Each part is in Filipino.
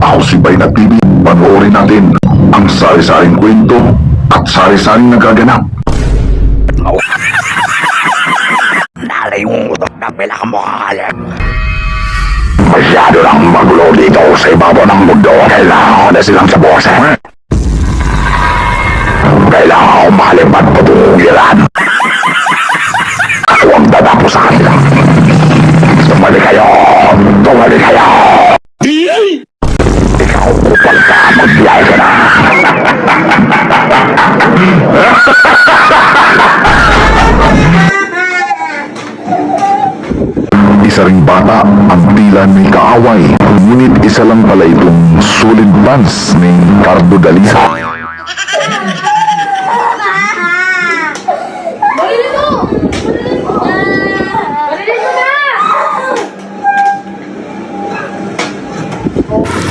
Ako si Bainat TV. Panoorin natin ang sari-saring kwento at sari-saring nagaganap. Nalay yung utok na pinakamukhalip. Masyado lang magulo dito sa ibabaw ng mundo. Kailangan ko na silang sa bose. Kailangan ko malipat patungilan. Ako ang tatapos sa kanila. Tumali kayo! Tumali kayo! Ikaw kupal ka, magbiyahe ka na! Isa ring bata ang tila may kaaway, ngunit isa lang pala itong solid pants ni Cardo Dalisa.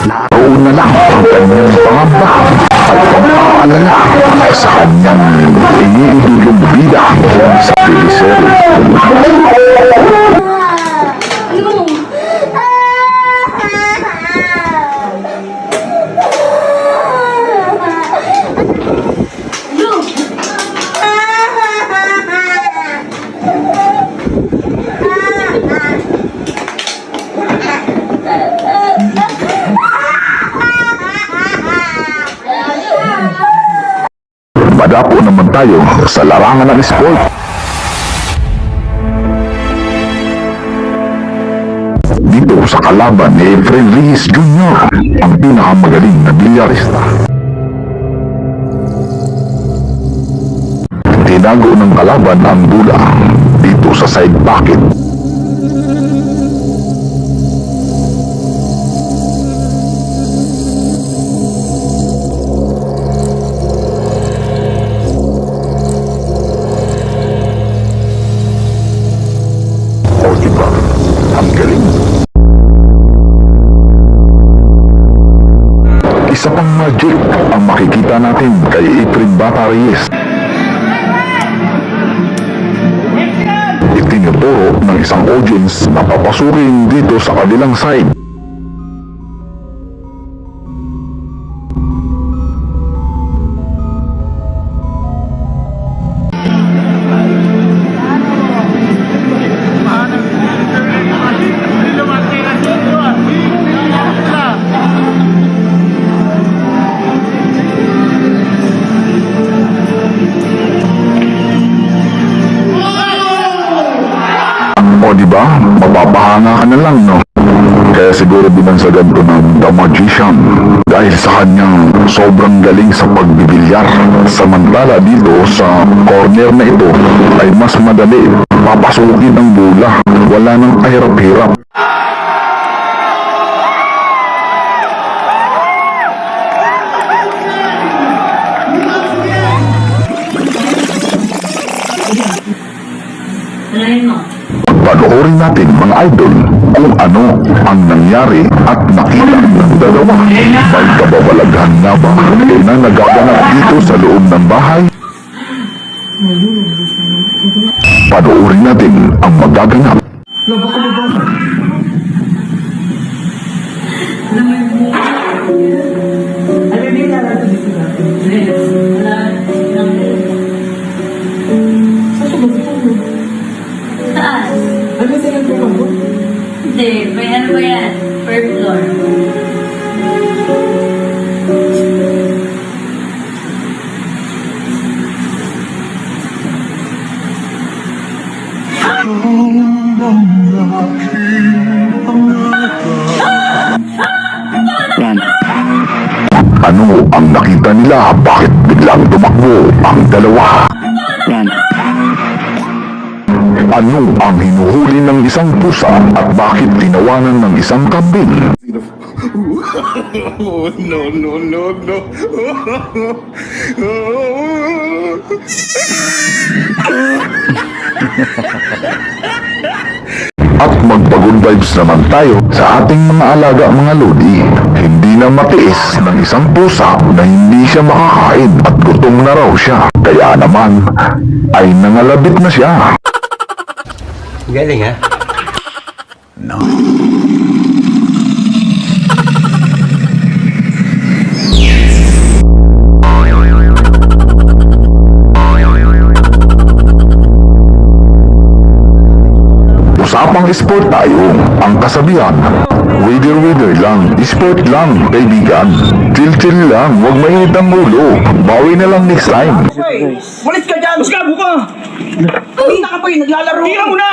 Naroon na lang ang kanyang pangamba at pang-aalala sa kanyang iniidulong bida sa teleserye. Madapo naman tayo sa larangan ng sport. Dito sa kalaban ni Efren Reyes Jr., ang pinakamagaling na bilyarista. Tinago ng kalaban ang bola dito sa side pocket. Isa pang magic ang makikita natin kay Efren Bata Reyes. Itinuturo ng isang audience na papasukin dito sa kanilang side. O diba, mapapahanga ka na lang, no? Kaya siguro binansagan ko ng The Magician dahil sa kanyang sobrang galing sa pagbibilyar. Samantala dito sa corner na ito ay mas madali papasukin ang bola. Wala nang kahirap-hirap. Panoorin natin mga idol kung ano ang nangyari at nakita ng dalawa. May kababalaghan na ba na nagaganap dito sa loob ng bahay? Panoorin natin ang magaganap. Ano sila po mo? Hindi, may ano ba yan? First floor. Yan. Ano ang nakita nila? Bakit biglang tumakbo ang dalawa? Yan. Ano ang hinuhuli ng isang pusa at bakit tinawanan ng isang kambing? Oh, no, no, no, no. At magpa-good vibes naman tayo sa ating mga alaga mga lodi. Hindi na matiis ng isang pusa na hindi siya makakain at gutom na raw siya. Kaya naman ay nangalabit na siya. Galing ha? No. usapang sport tayo. Ang kasabihan, wader lang, sport lang, kaibigan. Chill lang, huwag mainit ang ulo. Bawi na lang next time. Hey, malis ka dyan! Mas gago ka! Kanina ka pa yun, naglalaro. Tira mo na!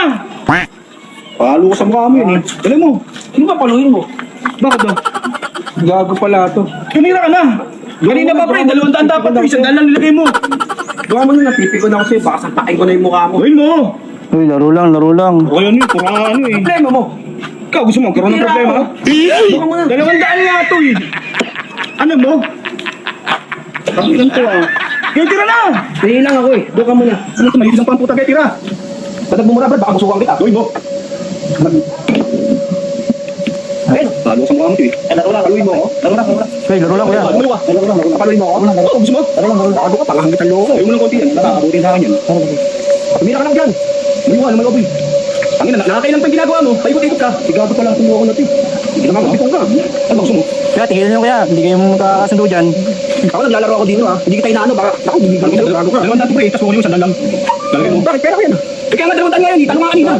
Palo ka sa mukha mo yun eh. Dali mo. Sino ba paluin mo? Bakit daw? Gago pala to. Tumira ka na! Kanina ba pre, 200 dapat to, 100 lang nilagay mo. Gawa mo na, napipiko na ako sa'yo, baka sampakin ko na yung mukha mo. Gawin mo! Uy, laro lang. O yan yun, pura ano eh. Problema mo? Ikaw gusto mo magkaroon ng problema? Baka mo na. 200 nga to eh. Ano mo? Pakilang to ah. Kaya tira na! Pili lang ako eh. Doon ka muna. Ano ito? Malilis ang pamputa. Kaya tira. Ba't bumura Brad? Baka gusukan kita. Gawin mo. Ayun. Palo sa mukha mo ito eh. Laro lang. Paluin mo ako. Laro lang. Uy, laro lang kuya. Laro lang. Paluin mo ako. Oo, gusto mo? Laro lang. Ako ka. Pangahangit ang loko. Gawin mo ng konti yan. Nakakabutin sa akin yan. Tumira ka lang dyan. Maliwa. Maloboy. Tangina, nakakailang pa yung ginagawa mo. Paikot-ikot ka. Sigado pala ang loko natin. Hindi naman kapitong ka. Ano gusto mo? Kuya, tigil nyo kuya. Hindi kayo magkakasundo dyan. Ako naglalaro ako dito ha. Hindi kita inaano. Baka ako bibigyan kita. Gago ka. 200 pre. Tapos mo yung 100 lang. Talaga mo. Bakit? Pera ko yan. Kaya nga 200 ngayon. Tanong nga kanina.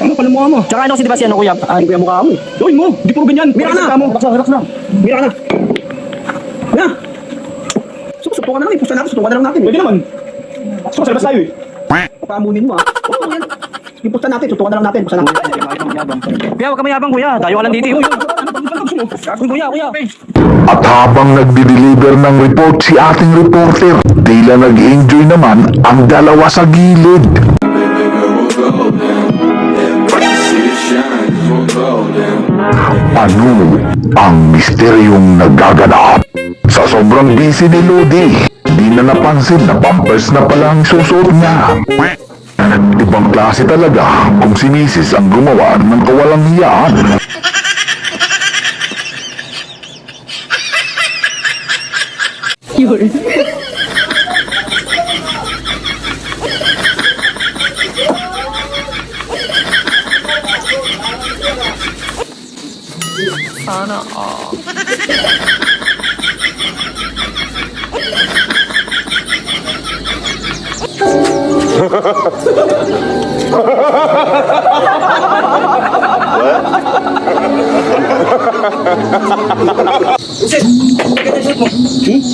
Ano pala mukha mo? Tsaka ano kasi diba si ano kuya? Ano kaya mukha mo? Gawin mo. Hindi puro ganyan. Mira ka na. Relax lang. Mira ka na. Mira. Susutukan na lang. Pusta natin. Sutukan na lang natin. Pwede naman. Sumasabas tayo eh. Papamunin mo ha. Oo yan. Ipusta natin. Sutukan na lang natin. Pusta natin. Kuya, huwag ka mayabang kuya. Tayo ka lang dito. Uy, kuya. At habang nagdi-deliver ng report si ating reporter, tila nag-enjoy naman ang dalawa sa gilid. Ano ang misteryong nagaganap? Sa sobrang busy ni Lodi, di na napansin na pampers na pala ang susuot niya. Ibang klase talaga kung si Mrs. ang gumawa ng kawalang hiyaan.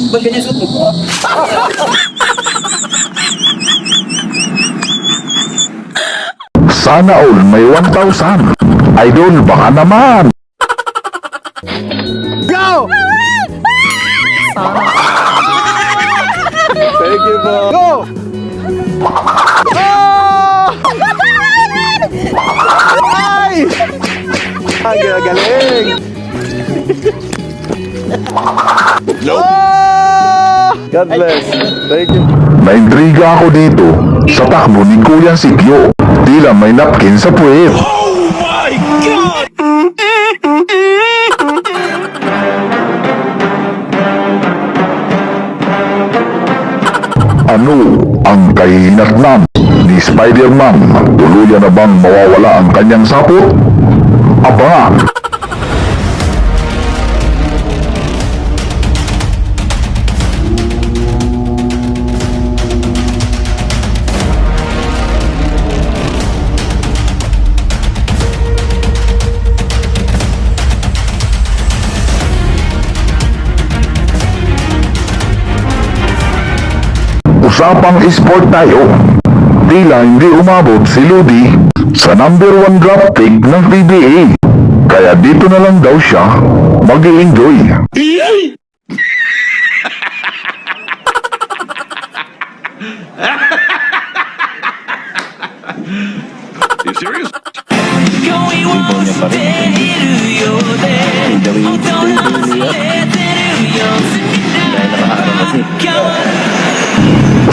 Ba't ganyan suot mo? Sana all may 1,000. Idol, baka naman. Thank you po. Go! Ay! Ang galing! God bless. Thank you. Naintriga ako dito sa takbo ni Kuya Sikyo. Tila may napkin sa puwet. Ano ang kahinatnan ni Spider-Man? Tuluyan na bang mawawala ang kanyang sapot? Abangan! Usapang sport tayo. Tila hindi umabot si Lodi sa number 1 draft pick ng PBA. Kaya dito na lang daw siya mag-i-enjoy. You serious?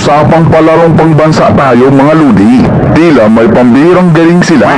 Usapang palarong pangbansa tayo mga Lodi. Tila may pambirang galing sila.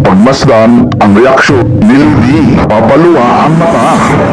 Pagmasdan ang reaksyon ni Lady, papaluwa ang mata.